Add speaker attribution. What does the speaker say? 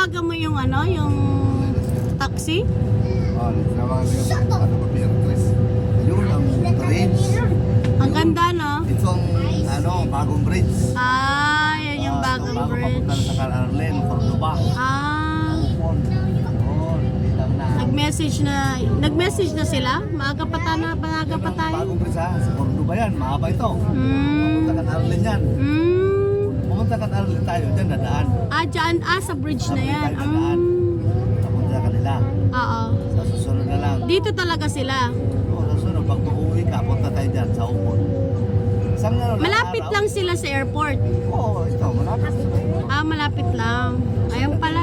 Speaker 1: tinawagan mo yung ano, yung taxi?
Speaker 2: Oh, tinawagan ko yung ano ba, Beatrice. Yun ang bridge.
Speaker 1: Ang ganda, no?
Speaker 2: Itong ano, bagong bridge.
Speaker 1: Ah, yan yung bagong
Speaker 2: Bago
Speaker 1: bridge.
Speaker 2: papunta na sa Cararlen, Cordoba.
Speaker 1: Ah, nag-message na sila? Maaga pa tayo.
Speaker 2: Bagong bridge ha, sa Cordoba yan, mahaba ito. Pupunta ka Cararlen yan. Pumunta ka Cararlen tayo, dyan dadaan.
Speaker 1: Dyan, sa bridge na yan.
Speaker 2: Pupunta ka nila.
Speaker 1: Oo.
Speaker 2: Sa susunod na lang.
Speaker 1: Dito talaga sila.
Speaker 2: Sa susunod, pag uuwi ka, punta tayo dyan sa Upon.
Speaker 1: Malapit lang sila sa airport.
Speaker 2: Oo, ito, malapit.
Speaker 1: Malapit lang. Ayun pala.